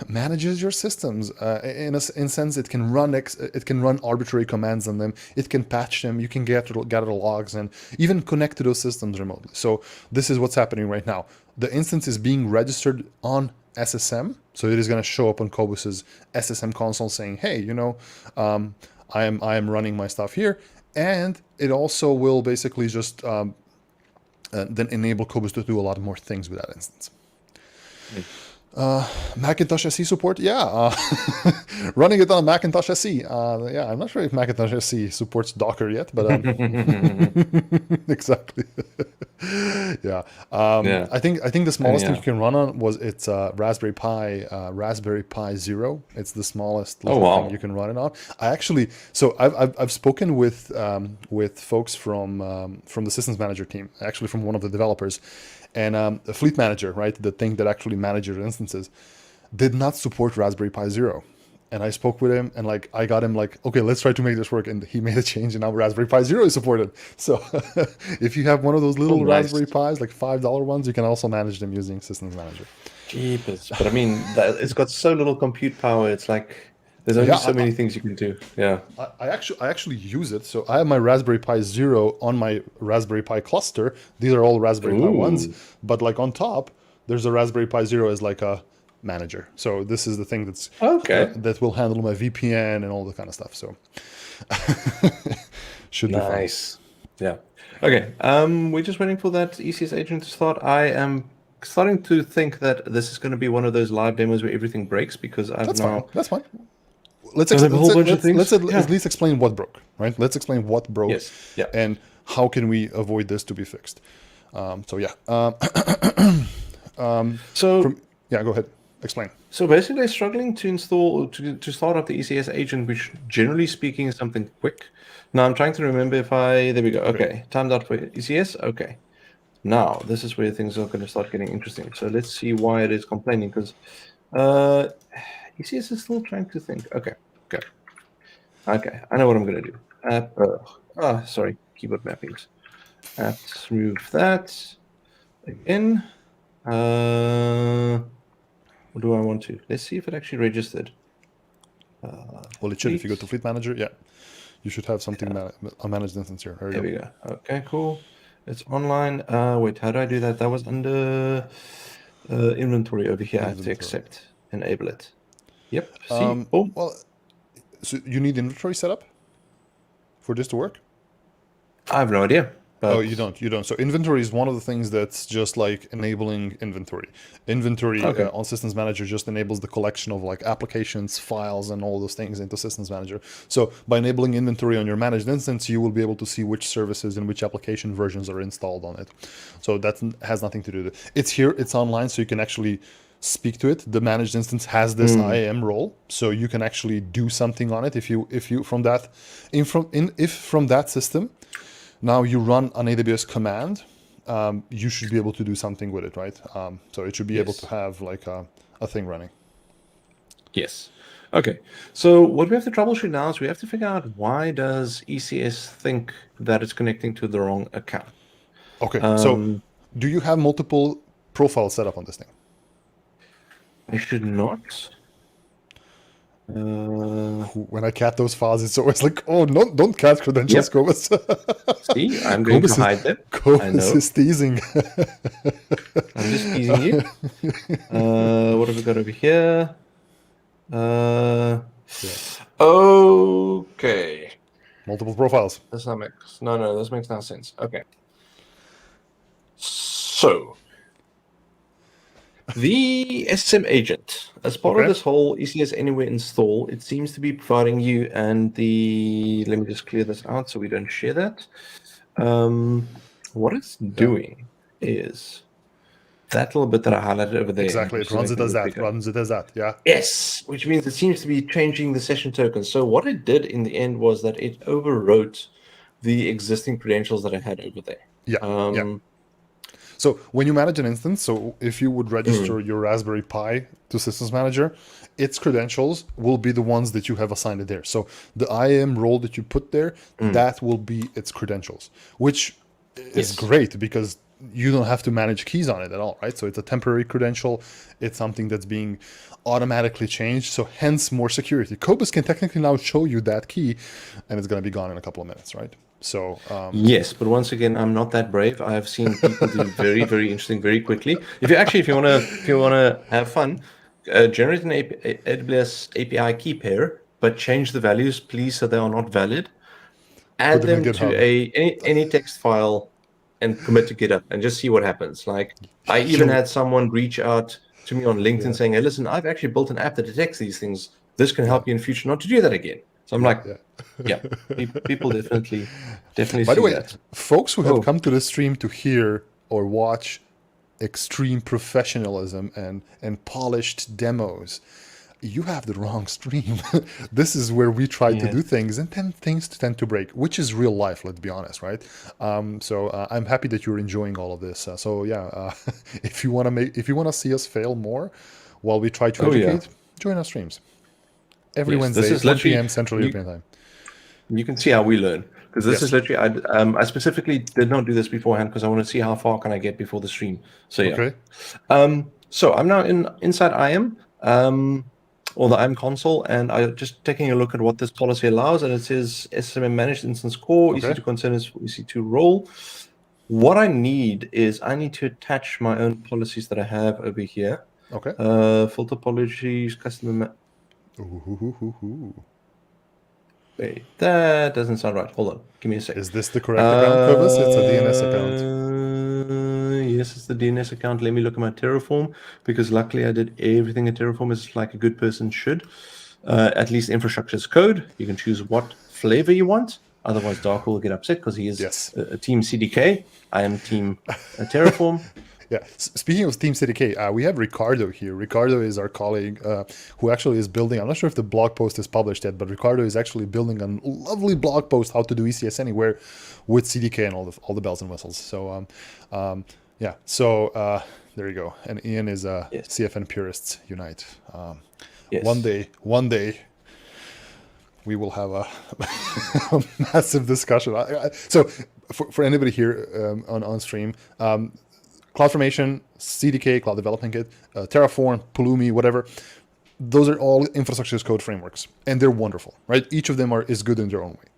manages your systems. In a sense, it can run arbitrary commands on them. It can patch them. You can gather the logs and even connect to those systems remotely. So this is what's happening right now. The instance is being registered on SSM, so it is going to show up on Cobus's SSM console saying, "Hey, I am running my stuff here," and it also will basically just then enable Cobus to do a lot more things with that instance. Macintosh SE support, running it on Macintosh SE. I'm not sure if Macintosh SE supports Docker yet, but exactly. I think the smallest thing you can run on it's Raspberry Pi 0. It's the smallest thing you can run it on. I've spoken with folks from the systems manager team, actually from one of the developers. And the Fleet Manager, right, the thing that actually manages instances, did not support Raspberry Pi 0. And I spoke with him, and I got him okay, let's try to make this work. And he made a change, and now Raspberry Pi 0 is supported. So if you have one of those little Raspberry Pis, like $5 ones, you can also manage them using Systems Manager. Jeepers. But I mean, it's got so little compute power. It's like there's only so many things you can do. Yeah. I actually use it. So I have my Raspberry Pi 0 on my Raspberry Pi cluster. These are all Raspberry Pi 1s. But on top, there's a Raspberry Pi 0 as a manager. So this is the thing that will handle my VPN and all the kind of stuff. So should be nice. Yeah. Okay. We're just waiting for that ECS agent to start. I am starting to think that this is going to be one of those live demos where everything breaks because That's fine. Let's at least explain what broke, right? Let's explain what broke and how can we avoid this to be fixed. Go ahead. Explain. So basically struggling to install, to start up the ECS agent, which generally speaking is something quick. Now I'm trying to remember there we go. Okay, timed out for ECS. Okay. Now this is where things are going to start getting interesting. So let's see why it is complaining because ECS is still trying to think. Okay. I know what I'm going to do. Sorry, keyboard mappings. Let's remove that again. What do I want to? Let's see if it actually registered. Well, it should if you go to Fleet Manager. Yeah, You should have something a managed instance here. There we go. Okay, cool. It's online. Wait, how do I do that? That was under inventory over here. I have to accept, enable it. Yep. See. Boom. Well, so you need inventory setup for this to work? I have no idea. Oh, you don't. So inventory is one of the things that's just like enabling inventory. Inventory on Systems Manager just enables the collection of like applications, files, and all those things into Systems Manager. So by enabling inventory on your managed instance, you will be able to see which services and which application versions are installed on it. So that has nothing to do with it. It's here, it's online, so you can actually speak to it. The managed instance has this IAM role, so you can actually do something on it if you from that system. Now you run an AWS command, you should be able to do something with it, right? So it should be able to have like a thing running. Yes. Okay. So what we have to troubleshoot now is we have to figure out why does ECS think that it's connecting to the wrong account. Okay. So do you have multiple profiles set up on this thing? I should not. When I cat those files, it's always like, oh, no, don't cat credentials, Cobus. See, I'm going to hide them. Cobus is teasing. I'm just teasing you. What have we got over here? Okay. Multiple profiles. This makes no sense. Okay. So the SSM agent, as part of this whole ECS Anywhere install, it seems to be providing you and the. Let me just clear this out so we don't share that. What it's doing is that little bit that I highlighted over there. Exactly, it runs it as that. Yeah. Yes, which means it seems to be changing the session token. So what it did in the end was that it overwrote the existing credentials that I had over there. Yeah. So when you manage an instance, so if you would register your Raspberry Pi to Systems Manager, its credentials will be the ones that you have assigned it there. So the IAM role that you put there, that will be its credentials, which is great because you don't have to manage keys on it at all, right? So it's a temporary credential. It's something that's being automatically changed. So hence more security. Cobus can technically now show you that key and it's going to be gone in a couple of minutes, right? So yes, but once again, I'm not that brave. I have seen people do very, very interesting very quickly. If you want to have fun, generate an AWS API key pair, but change the values, please, so they are not valid. Add them to any text file and commit to GitHub and just see what happens. Like I even had someone reach out to me on LinkedIn saying, "Hey, listen, I've actually built an app that detects these things. This can help you in future not to do that again." So I'm like, people definitely. By the way, folks who have come to the stream to hear or watch extreme professionalism and polished demos, you have the wrong stream. This is where we try to do things, and then things tend to break, which is real life. Let's be honest, right? So I'm happy that you're enjoying all of this. If you want to see us fail more, while we try to educate, join our streams every Wednesday, 4 p.m. Central European time. You can see how we learn, because this is literally. I specifically did not do this beforehand because I want to see how far can I get before the stream. So so I'm now inside IAM. Or the IAM console, and I'm just taking a look at what this policy allows, and it says SSM managed instance core, EC2 containers, EC2 role. What I need is I need to attach my own policies that I have over here. Okay. Filter policies, customer. Wait, that doesn't sound right. Hold on, give me a second. Is this the correct account, Cobus? It's a DNS account. Yes, it's the DNS account. Let me look at my Terraform, because luckily I did everything a Terraform is like a good person should. At least infrastructure as code. You can choose what flavor you want. Otherwise, Dark will get upset because he is a team CDK. I am team Terraform. Yeah. Speaking of Team CDK, we have Ricardo here. Ricardo is our colleague who actually is building. I'm not sure if the blog post is published yet, but Ricardo is actually building a lovely blog post how to do ECS Anywhere with CDK and all the bells and whistles. So So there you go. And Ian is CFN purists unite. One day. We will have a massive discussion. So for anybody here on stream. CloudFormation, CDK, Cloud Development Kit, Terraform, Pulumi, whatever. Those are all infrastructure as code frameworks, and they're wonderful, right? Each of them is good in their own way.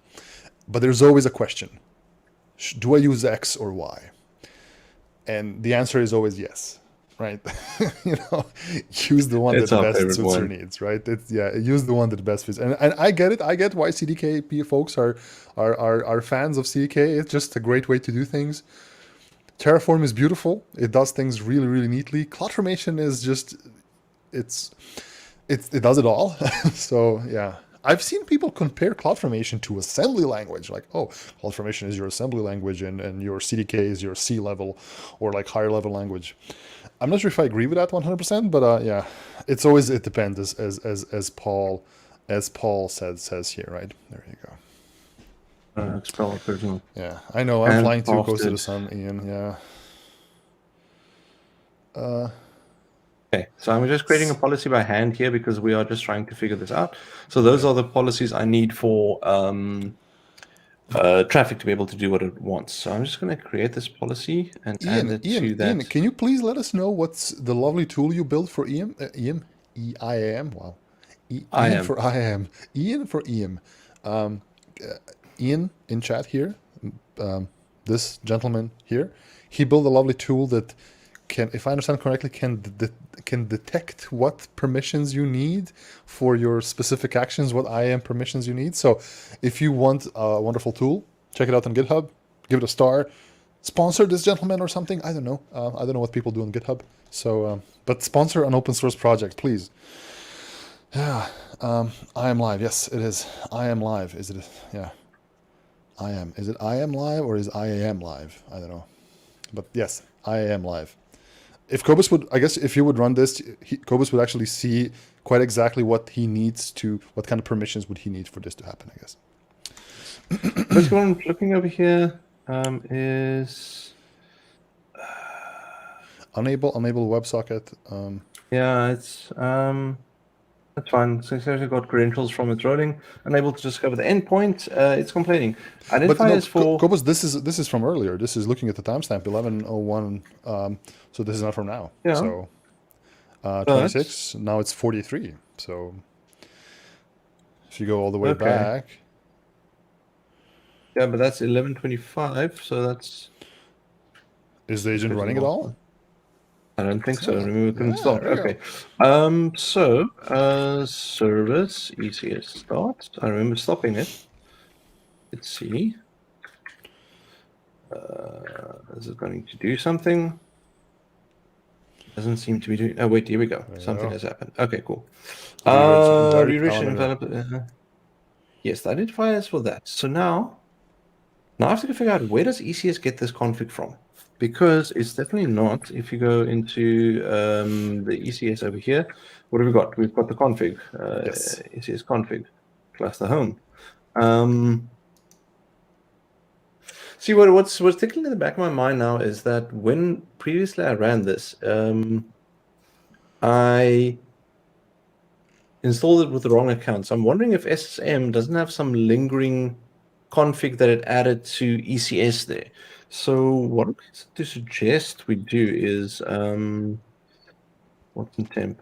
But there's always a question. Do I use X or Y? And the answer is always yes, right? Use the one It's that our best favorite suits your one. needs, right? Use the one that best fits. And I get it. I get why CDK folks are fans of CDK. It's just a great way to do things. Terraform is beautiful. It does things really, really neatly. CloudFormation is just it does it all. So yeah, I've seen people compare CloudFormation to assembly language, like, oh, CloudFormation is your assembly language and your CDK is your C level or like higher level language. I'm not sure if I agree with that 100%, but yeah, it depends, as Paul says here, right? There you go. Expel version. Yeah, I know. I'm And flying too close to the crafted. sun, Ian. Yeah. Okay, so I'm just creating a policy by hand here because we are just trying to figure this out. So those are the policies I need for traffic to be able to do what it wants. So I'm just going to create this policy and add it to Ian, that. can you please let us know what's the lovely tool you built for EM? EM? EIAM? Wow. I Ian am. for IAM. Ian for EM. Ian in chat here, this gentleman here, he built a lovely tool that can, if I understand correctly, can detect what permissions you need for your specific actions, what IAM permissions you need. So if you want a wonderful tool, check it out on GitHub, give it a star, sponsor this gentleman or something. I don't know. I don't know what people do on GitHub. So, but sponsor an open source project, please. Yeah. I am live. Yes, it is. I am live. Is it? Yeah. I am. Is it I am live or is I am live? I don't know. But yes, I am live. If Cobus would, I guess, if you would run this, Cobus would actually see quite exactly what he needs to, what kind of permissions would he need for this to happen, I guess. Basically, what I'm looking over here is enable WebSocket. yeah, it's that's fine. So it's actually got credentials from its rolling, unable to discover the endpoint. It's complaining. But Identifiers no, for Cobus, this is from earlier. This is looking at the timestamp 11:01. So this is not from now. yeah. So 26. Now it's 43. So if you go all the way back. Yeah, but that's 11:25. So that's. Is the agent running at all? I don't think so. Remember, we couldn't Yeah, start. there you Okay. Service ECS start. I remember stopping it. Let's see. Is it going to do something? Doesn't seem to be doing. Oh wait, here we go. Something has happened. Okay, cool. Rewrite and develop. Yes, the identifiers for that. So now I have to figure out where does ECS get this config from? Because it's definitely not. If you go into the ECS over here, what have we got? We've got the config, Yes. ECS config, cluster home. See, what's tickling in the back of my mind now is that when previously I ran this, I installed it with the wrong account. So I'm wondering if SSM doesn't have some lingering config that it added to ECS there. So what I'm going to suggest we do is what's in temp?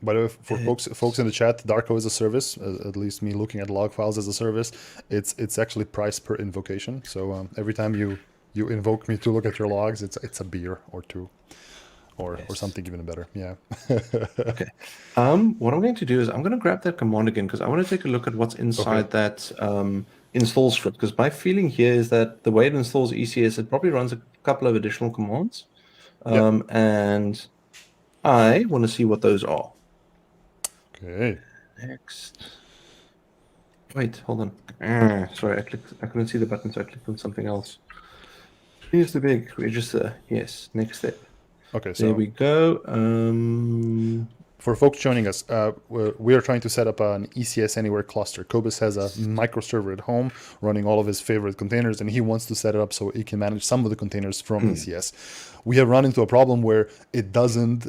By the way, for folks in the chat, Darko is a service. At least me looking at log files as a service. It's actually price per invocation. So every time you invoke me to look at your logs, it's a beer or two, or something even better. Yeah. Okay. What I'm going to do is I'm going to grab that command again because I want to take a look at what's inside that install script. Because my feeling here is that the way it installs ECS, it probably runs a couple of additional commands, and I want to see what those are. Okay. Next. Wait, hold on. Sorry, I couldn't see the button, so I clicked on something else. Here's the big register. Yes, next step. Okay, so there we go. For folks joining us, we are trying to set up an ECS Anywhere cluster. Cobus has a microserver at home running all of his favorite containers, and he wants to set it up so he can manage some of the containers from ECS. We have run into a problem where it doesn't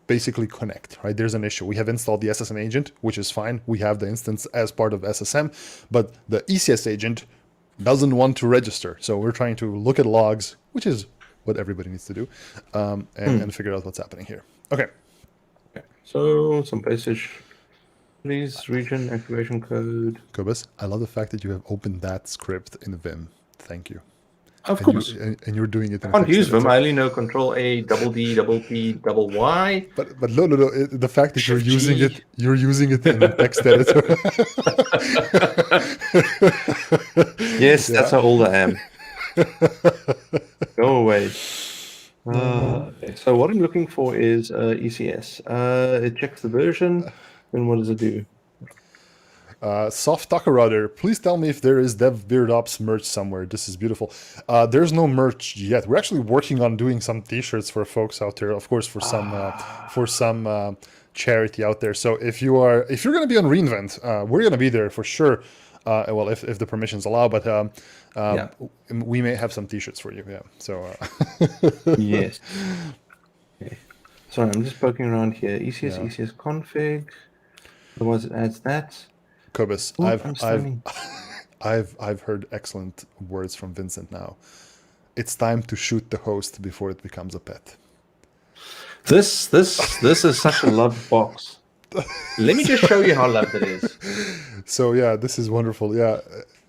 basically connect, right? There's an issue. We have installed the SSM agent, which is fine. We have the instance as part of SSM, but the ECS agent doesn't want to register. So we're trying to look at logs, which is what everybody needs to do, and figure out what's happening here. Okay. So some passage. Please region activation code. Cobus, I love the fact that you have opened that script in Vim. Thank you. Of And course. and you're doing it in I a can't text use Vim. editor. I only know Control A, double D, double P, double Y. But no. The fact that Shift you're G. using it in a text editor. Yes, that's how old I am. Go away. Okay, so what I'm looking for is ECS. It checks the version. Then what does it do? Soft Taco Rudder, please tell me if there is DevBeardOps merch somewhere. This is beautiful. There's no merch yet. We're actually working on doing some T-shirts for folks out there, of course, for some charity out there. So if you're going to be on reInvent, we're going to be there for sure. Well, if the permissions allow, but we may have some T-shirts for you. Yeah. So yes. Okay. Sorry, I'm just poking around here. ECS, ECS config. Otherwise, it adds that. Cobus, Ooh, I've heard excellent words from Vincent now. It's time to shoot the host before it becomes a pet. This is such a loved box. Let me just show you how loved it is. So yeah, this is wonderful. Yeah,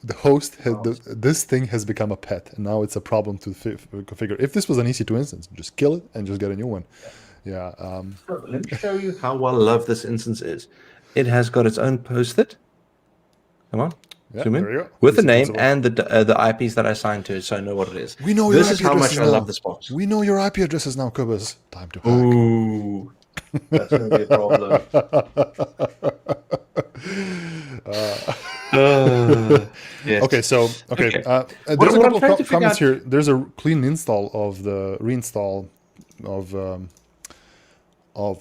the host this thing has become a pet, and now it's a problem to configure. If this was an EC2 instance, just kill it and just get a new one. Yeah. So let me show you how well loved this instance is. It has got its own post-it. Come on. Yeah, zoom in. there you go. With the name and the IPs that I assigned to it, so I know what it is. We know this your is IP how much addresses I now. love this box. We know your IP addresses now, Cobus. Time to hack. Ooh, that's going to be a problem. Yes. Okay, so there's a couple of comments here. There's a clean install of the reinstall of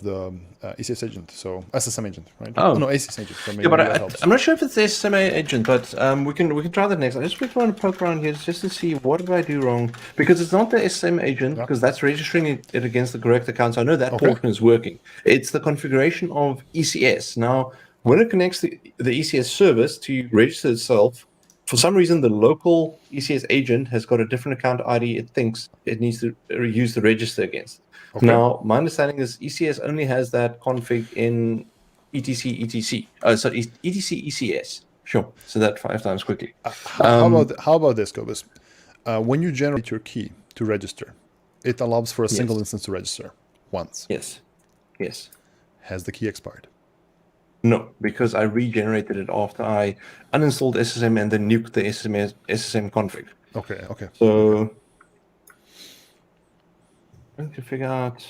the ECS agent, so SSM agent, right? Oh no, ACS agent. So yeah, but I'm not sure if it's the SSM agent, but we can try that next. I just want to poke around here just to see what did I do wrong, because it's not the SSM agent, because that's registering it against the correct account. So I know that portion is working. It's the configuration of ECS. Now, when it connects the ECS service to register itself, for some reason the local ECS agent has got a different account ID. It thinks it needs to use the register against. Okay. Now, my understanding is ECS only has that config in etc ECS. Sure. So that 5 times quickly. How about this, Cobus? When you generate your key to register, it allows for a single instance to register once. Yes. Yes. Has the key expired? No, because I regenerated it after I uninstalled SSM and then nuked the SSM config. Okay. So to figure out,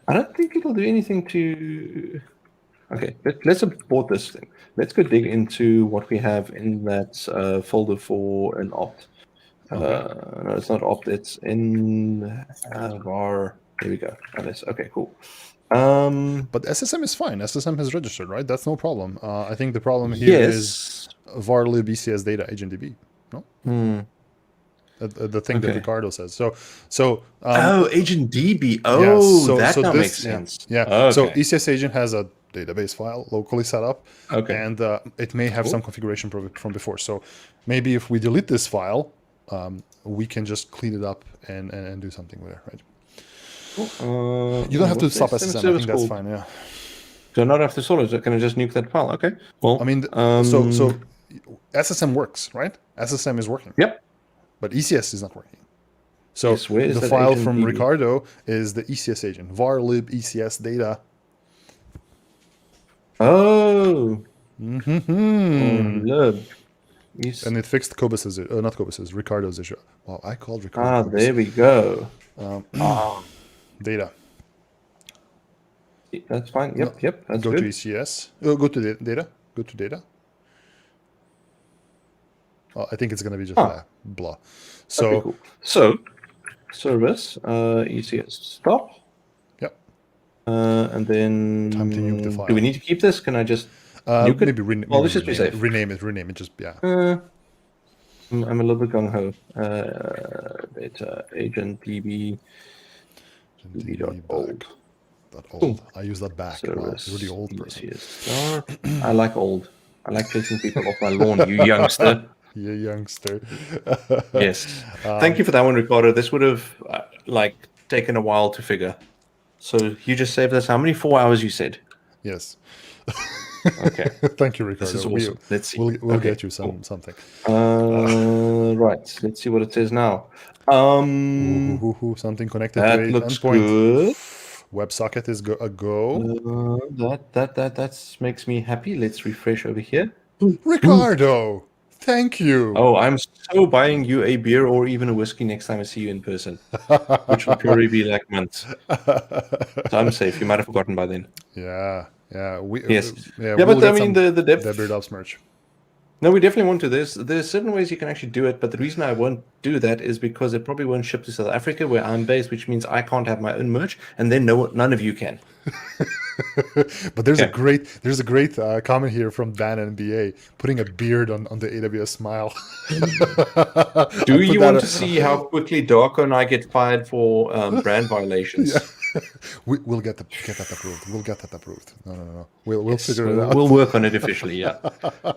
I don't think it'll do anything to. Okay, let's abort this thing. Let's go dig into what we have in that folder for an opt. No, it's not opt. It's in var. Here we go. Okay, cool. But SSM is fine. SSM has registered, right? That's no problem. I think the problem here is varlib ECS data agentdb. No. The thing that Ricardo says. So agentdb. Oh, that makes sense. Yeah. Okay. So ECS agent has a database file locally set up, and it may have some configuration from before. So maybe if we delete this file, we can just clean it up and do something with it, right? You don't have to stop SSM. I think that's fine. Yeah. Do I not have to solve it? Can I just nuke that file? Okay. Well, I mean, so SSM works, right? SSM is working. Yep. But ECS is not working. So the file from Ricardo is the ECS agent, varlib ECS data. Oh. And it fixed Cobus's, not Cobus's, Ricardo's issue. Well, I called Ricardo. There we go. Data. That's fine. Yep. That's go good. To ECS. Go to data. Go to data. I think it's going to be just blah. So, okay, cool. So service ECS stop. Yep. And then time to nuke the file. Do we need to keep this? Can I just nuke maybe it? Let's just be safe. Rename it. Just I'm a little bit gung ho. Data agent db db.old. Old. I use that back. Wow, it's a really old person. I like old. I like chasing people off my lawn, you youngster. You youngster. Yes. Thank you for that one, Ricardo. This would have taken a while to figure. So you just saved us how many? 4 hours, you said? Yes. Okay. Thank you, Ricardo. This is awesome. Let's see. We'll get you something. Right. Let's see what it says now. Something connected to That a looks endpoint. good. WebSocket is a go. That makes me happy. Let's refresh over here. Ricardo, thank you. Oh, I'm so buying you a beer or even a whiskey next time I see you in person, which will probably be like months. So I'm safe. You might have forgotten by then. Yeah. Yes. We'll but I get mean, some the DevBeardOps merch. No, we definitely want to. There's certain ways you can actually do it, but the reason I won't do that is because it probably won't ship to South Africa, where I'm based, which means I can't have my own merch, and then none of you can. But there's a great comment here from Dan NBA putting a beard on the AWS smile. Do you want to see how quickly Darko and I get fired for brand violations? Yeah. We'll get that approved. We'll get that approved. No. We'll figure it out. We'll work on it officially. Yeah,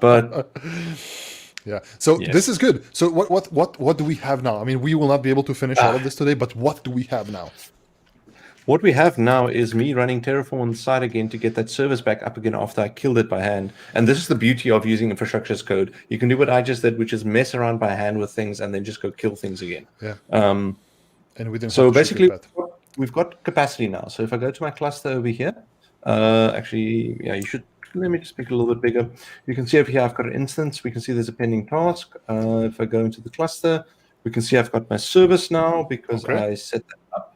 but yeah. So this is good. So what do we have now? I mean, we will not be able to finish all of this today, but what do we have now? What we have now is me running Terraform on the side again to get that service back up again after I killed it by hand. And this is the beauty of using infrastructure as code. You can do what I just did, which is mess around by hand with things and then just go kill things again. Yeah. And we didn't. So basically, we've got capacity now. So if I go to my cluster over here, actually, yeah, you should. Let me just make it a little bit bigger. You can see over here I've got an instance. We can see there's a pending task. If I go into the cluster, we can see I've got my service now because I set that up.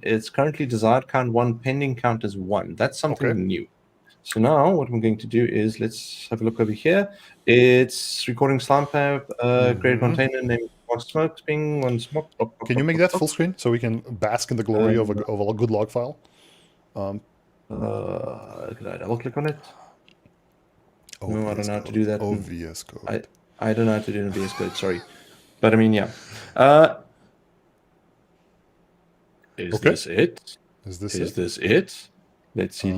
It's currently desired count 1, pending count is 1. That's something new. So now what I'm going to do is let's have a look over here. It's recording SlimePab, create a container named smoke ping one smoke. Can you make that full screen so we can bask in the glory of a good log file? Could I double click on it? No, I don't know how to do that. VS Code. I don't know how to do it in VS Code, sorry. But I mean, yeah. Is this it? Is this it? Let's see.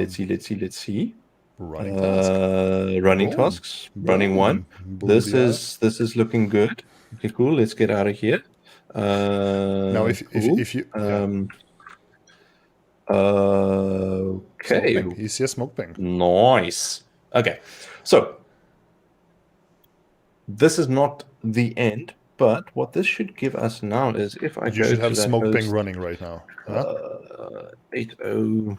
Running tasks. Running tasks. Running 1. This is looking good. Okay, cool. Let's get out of here. Now, if you okay, ECS smoke ping. Nice. Okay, so this is not the end, but what this should give us now is if I you should have smoke ping running right now. 80.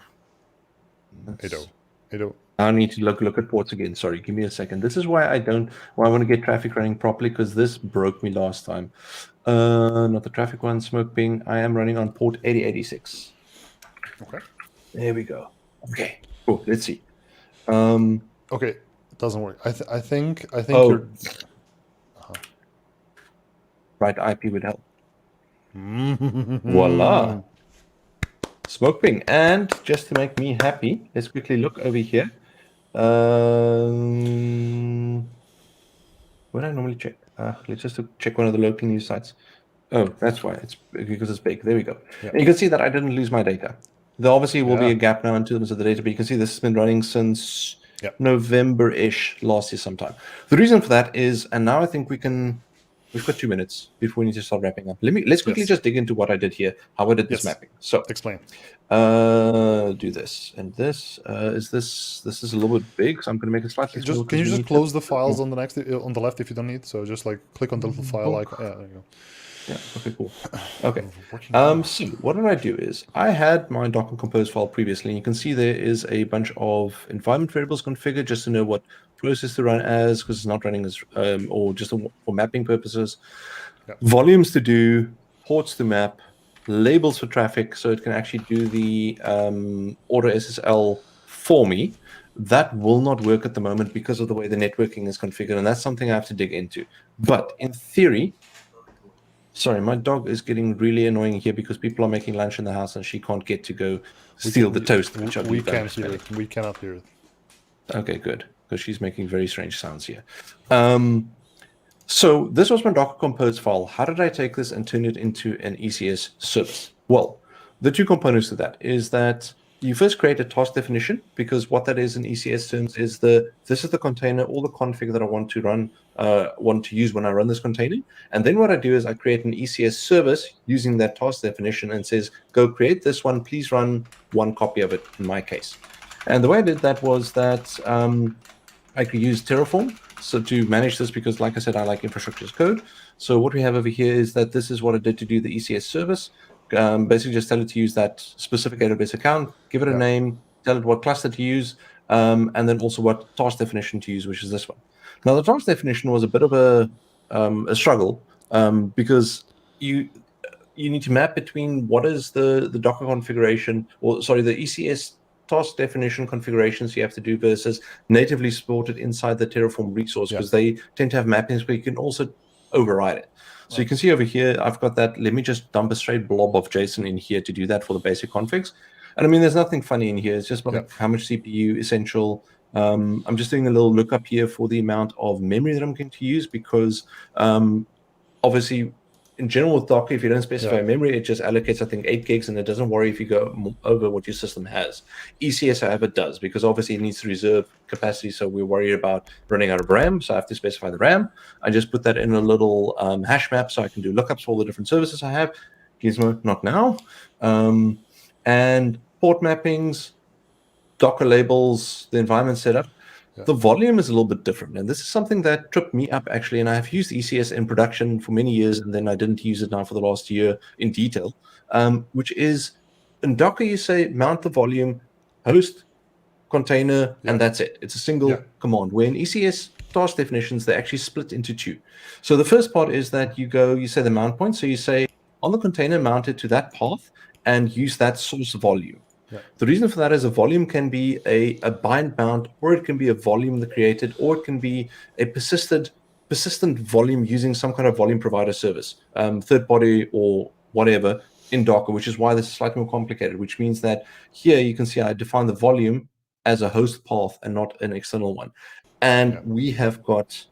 80. I need to look at ports again. Sorry, give me a second. This is why I want to get traffic running properly, because this broke me last time. Not the traffic one, smoke ping. I am running on port 8086. Okay. There we go. Okay. Cool. Let's see. Okay. It doesn't work. I think you're. Right IP would help. Voila. Smoke ping. And just to make me happy, let's quickly look over here. What do I normally check? Let's just check one of the local news sites. Oh, that's why. It's because it's big. There we go. Yep. And you can see that I didn't lose my data. There obviously will be a gap now in terms of the data, but you can see this has been running since November-ish last year sometime. The reason for that is, and now I think we've got 2 minutes before we need to start wrapping up. Let's quickly just dig into what I did here, how I did this mapping. So explain. Do this and this. This is a little bit big, so I'm going to make it slightly. Can you just close the files on the left if you don't need? So just like click on the little file icon. Yeah, there you go. Yeah. Okay. Cool. Okay. So what did I do is I had my Docker Compose file previously, and you can see there is a bunch of environment variables configured just to know what process to run as, because it's not running as or just for mapping purposes. Volumes to do, ports to map, labels for traffic, so it can actually do the order SSL for me. That will not work at the moment because of the way the networking is configured, and that's something I have to dig into. But in theory, sorry, my dog is getting really annoying here because people are making lunch in the house and she can't get to go steal the toast. We can't hear it. We cannot hear it. Okay, good, because she's making very strange sounds here. So this was my Docker Compose file. How did I take this and turn it into an ECS service? Well, the two components to that is that you first create a task definition, because what that is in ECS terms is this is the container, all the config that I want to run, want to use when I run this container. And then what I do is I create an ECS service using that task definition and says, go create this one, please run one copy of it in my case. And the way I did that was that I could use Terraform to manage this because, like I said, I like infrastructure as code. So what we have over here is that this is what I did to do the ECS service. Basically, just tell it to use that specific AWS account, give it a name, tell it what cluster to use, and then also what task definition to use, which is this one. Now, the task definition was a bit of a struggle because you need to map between what is the Docker configuration, or sorry, the ECS task definition configurations you have to do versus natively supported inside the Terraform resource, because they tend to have mappings where you can also override it. So you can see over here, I've got that. Let me just dump a straight blob of JSON in here to do that for the basic configs. And I mean, there's nothing funny in here. It's just like how much CPU essential. I'm just doing a little lookup here for the amount of memory that I'm going to use, because obviously, in general with Docker, if you don't specify memory, it just allocates, I think, 8 gigs, and it doesn't worry if you go over what your system has. ECS, however, does, because obviously it needs to reserve capacity, so we're worried about running out of RAM, so I have to specify the RAM. I just put that in a little hash map so I can do lookups for all the different services I have. Gizmo, not now. And port mappings, Docker labels, the environment setup. The volume is a little bit different, and this is something that tripped me up, actually, and I've used ECS in production for many years, and then I didn't use it now for the last year in detail, which is, in Docker, you say mount the volume, host, container, and that's it. It's a single command, where in ECS task definitions, they actually split into two. So the first part is that you say the mount point, so you say, on the container, mount it to that path, and use that source volume. The reason for that is a volume can be a bind mount, or it can be a volume that created, or it can be a persistent volume using some kind of volume provider service, third party or whatever in Docker, which is why this is slightly more complicated, which means that here you can see I define the volume as a host path and not an external one. And we have got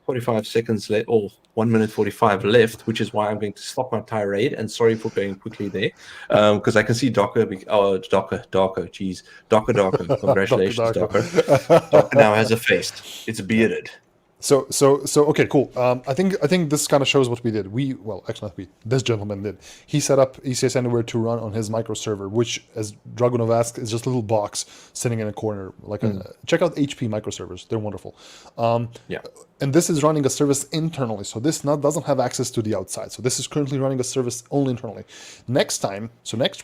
45 seconds left, or 1 minute 45 left, which is why I'm going to stop my tirade. And sorry for going quickly there, because I can see Docker. Geez, Docker. Congratulations, Docker. Docker now has a face. It's bearded. So okay, cool. I think this kind of shows what we did. This gentleman did. He set up ECS Anywhere to run on his microserver, which, as Dragunov asked, is just a little box sitting in a corner. Check out HP microservers; they're wonderful. And this is running a service internally, so this doesn't have access to the outside. So this is currently running a service only internally. Next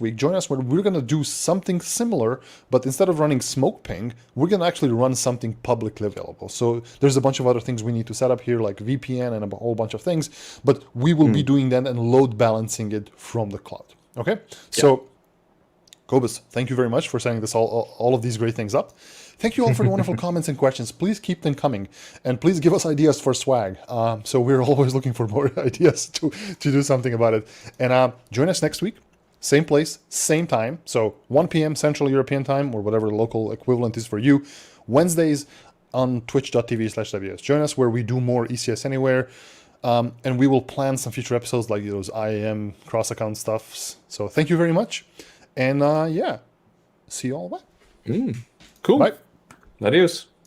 week, join us where we're going to do something similar, but instead of running smoke ping, we're going to actually run something publicly available. So there's a bunch of other things we need to set up here, like VPN and a whole bunch of things, but we will be doing that and load balancing it from the cloud. Okay? So, Cobus, thank you very much for setting this all of these great things up. Thank you all for the wonderful comments and questions. Please keep them coming, and please give us ideas for swag. So we're always looking for more ideas to do something about it. And join us next week, same place, same time. So 1 p.m. Central European time, or whatever the local equivalent is for you. Wednesdays on twitch.tv/WS. Join us where we do more ECS Anywhere. And we will plan some future episodes like those IAM cross-account stuffs. So thank you very much. And see you all. Bye. Cool. Bye. Adios.